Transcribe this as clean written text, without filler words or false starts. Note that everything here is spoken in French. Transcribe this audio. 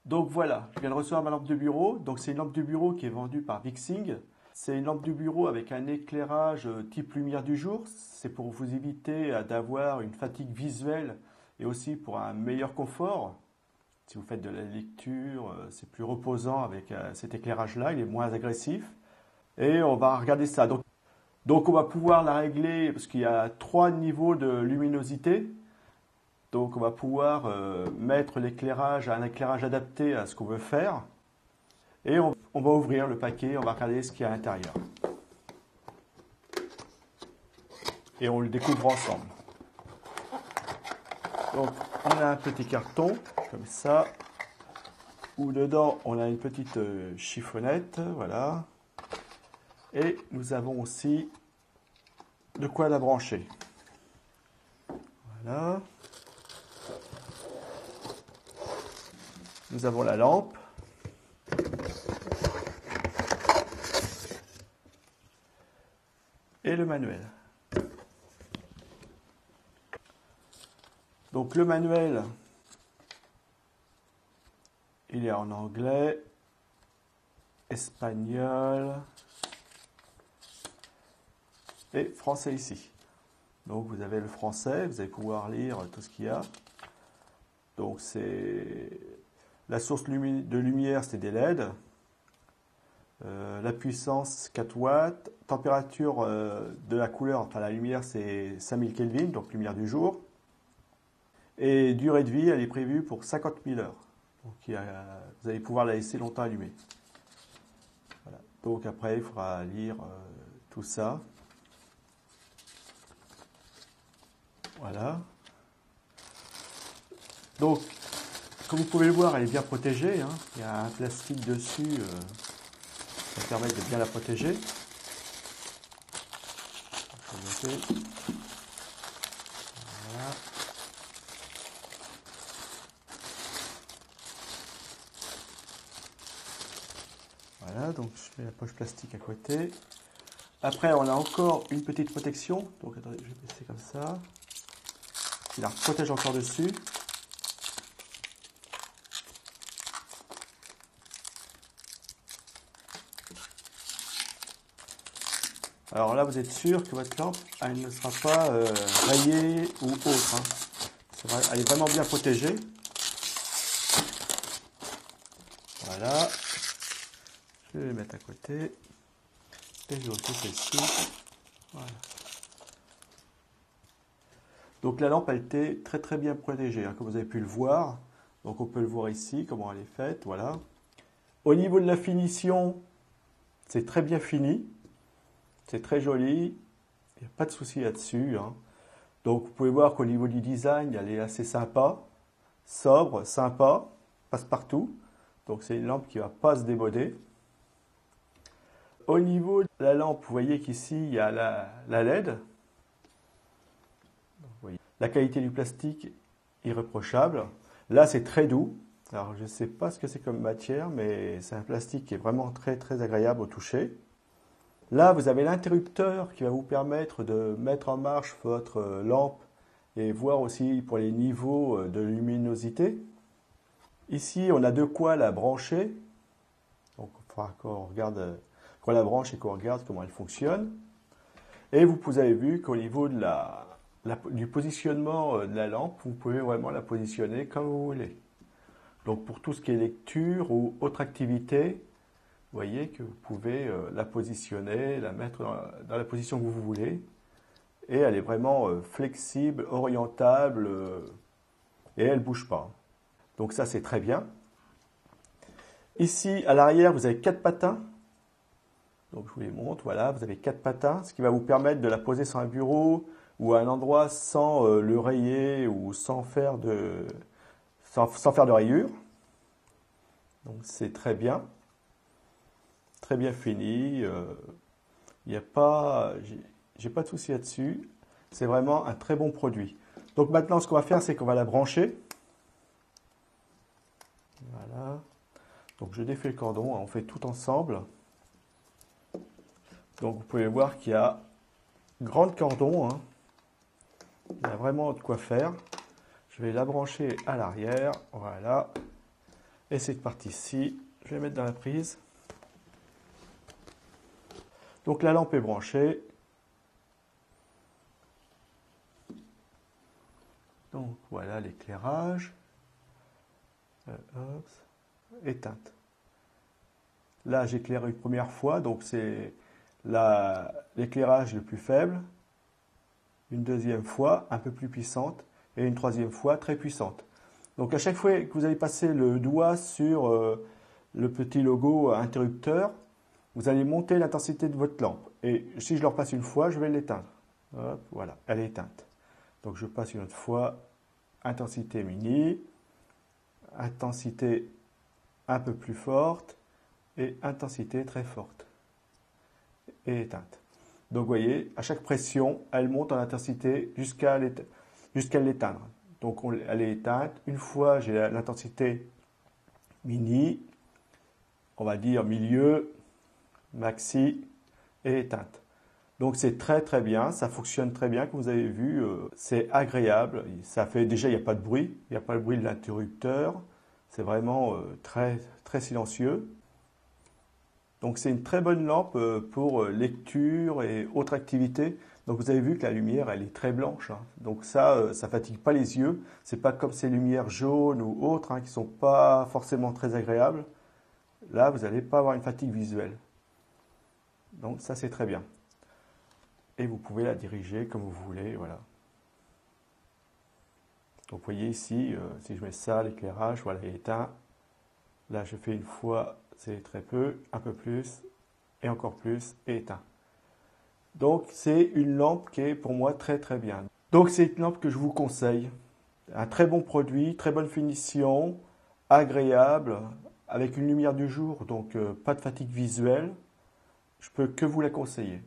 Donc voilà, je viens de recevoir ma lampe de bureau. Donc c'est une lampe de bureau qui est vendue par Vixing. C'est une lampe de bureau avec un éclairage type lumière du jour. C'est pour vous éviter d'avoir une fatigue visuelle et aussi pour un meilleur confort. Si vous faites de la lecture, c'est plus reposant avec cet éclairage-là, il est moins agressif. Et on va regarder ça. Donc on va pouvoir la régler parce qu'il y a 3 niveaux de luminosité. Donc on va pouvoir mettre l'éclairage à un éclairage adapté à ce qu'on veut faire. Et on va ouvrir le paquet, on va regarder ce qu'il y a à l'intérieur. Et on le découvre ensemble. Donc on a un petit carton, comme ça, où dedans on a une petite chiffonnette, voilà. Et nous avons aussi de quoi la brancher. Voilà. Nous avons la lampe. Et le manuel. Donc le manuel, il est en anglais, espagnol et français ici. Donc vous avez le français, vous allez pouvoir lire tout ce qu'il y a. Donc c'est la source de lumière, c'est des LED. La puissance 4 watts, température de la couleur, enfin la lumière c'est 5000 Kelvin, donc lumière du jour. Et durée de vie, elle est prévue pour 50 000 heures. Donc vous allez pouvoir la laisser longtemps allumée. Voilà. Donc après, il faudra lire tout ça. Voilà. Donc, comme vous pouvez le voir, elle est bien protégée, hein. Il y a un plastique dessus. Ça permet de bien la protéger. Voilà. Voilà, donc je mets la poche plastique à côté. Après, on a encore une petite protection. Donc attendez, je vais passer comme ça. Qui la protège encore dessus. Alors là, vous êtes sûr que votre lampe, elle ne sera pas rayée ou autre, hein. Elle est vraiment bien protégée. Voilà. Je vais les mettre à côté. Et je vais aussi celle-ci. Voilà. Donc la lampe, elle était très très bien protégée, hein, comme vous avez pu le voir. Donc on peut le voir ici, comment elle est faite. Voilà. Au niveau de la finition, c'est très bien fini. C'est très joli, il n'y a pas de souci là-dessus, hein. Donc vous pouvez voir qu'au niveau du design, elle est assez sympa, sobre, sympa, passe-partout. Donc c'est une lampe qui ne va pas se démoder. Au niveau de la lampe, vous voyez qu'ici, il y a la LED. Donc, vous voyez. La qualité du plastique, irréprochable. Là, c'est très doux. Alors je ne sais pas ce que c'est comme matière, mais c'est un plastique qui est vraiment très très agréable au toucher. Là, vous avez l'interrupteur qui va vous permettre de mettre en marche votre lampe et voir aussi pour les niveaux de luminosité. Ici, on a de quoi la brancher. Donc, il faudra qu'on regarde, qu'on la branche et qu'on regarde comment elle fonctionne. Et vous avez vu qu'au niveau de du positionnement de la lampe, vous pouvez vraiment la positionner comme vous voulez. Donc, pour tout ce qui est lecture ou autre activité, vous voyez que vous pouvez la positionner, la mettre dans la position que vous voulez. Et elle est vraiment flexible, orientable, et elle ne bouge pas. Donc ça, c'est très bien. Ici, à l'arrière, vous avez 4 patins. Donc je vous les montre, voilà, vous avez 4 patins, ce qui va vous permettre de la poser sur un bureau ou à un endroit sans le rayer ou sans faire de rayures. Donc c'est très bien. Très bien fini, il n'y a pas, j'ai pas de souci là-dessus, c'est vraiment un très bon produit. Donc maintenant ce qu'on va faire c'est qu'on va la brancher. Voilà, donc je défais le cordon, on fait tout ensemble. Donc vous pouvez voir qu'il y a grand cordon, hein. Il y a vraiment de quoi faire. Je vais la brancher à l'arrière, voilà. Et cette partie-ci, je vais mettre dans la prise. Donc la lampe est branchée. Donc voilà l'éclairage. Éteinte. Là, j'éclaire une première fois, donc c'est l'éclairage le plus faible. Une deuxième fois, un peu plus puissante. Et une troisième fois, très puissante. Donc à chaque fois que vous allez passer le doigt sur le petit logo interrupteur, vous allez monter l'intensité de votre lampe. Et si je le repasse une fois, je vais l'éteindre. Hop, voilà, elle est éteinte. Donc je passe une autre fois, intensité mini, intensité un peu plus forte et intensité très forte. Et éteinte. Donc vous voyez, à chaque pression, elle monte en intensité jusqu'à l'éteindre. Donc elle est éteinte. Une fois, j'ai l'intensité mini, on va dire milieu, maxi et éteinte. Donc c'est très très bien, ça fonctionne très bien comme vous avez vu, c'est agréable, ça fait déjà il n'y a pas de bruit, il n'y a pas le bruit de l'interrupteur, c'est vraiment très très silencieux. Donc c'est une très bonne lampe pour lecture et autres activités. Donc vous avez vu que la lumière elle est très blanche, hein. Donc ça fatigue pas les yeux, c'est pas comme ces lumières jaunes ou autres hein, qui sont pas forcément très agréables. Là vous n'allez pas avoir une fatigue visuelle. Donc ça c'est très bien. Et vous pouvez la diriger comme vous voulez, voilà. Donc vous voyez ici, si je mets ça, l'éclairage, voilà, il est éteint. Là je fais une fois, c'est très peu, un peu plus, et encore plus, et éteint. Donc c'est une lampe qui est pour moi très très bien. Donc c'est une lampe que je vous conseille. Un très bon produit, très bonne finition, agréable, avec une lumière du jour, donc pas de fatigue visuelle. Je peux que vous la conseiller.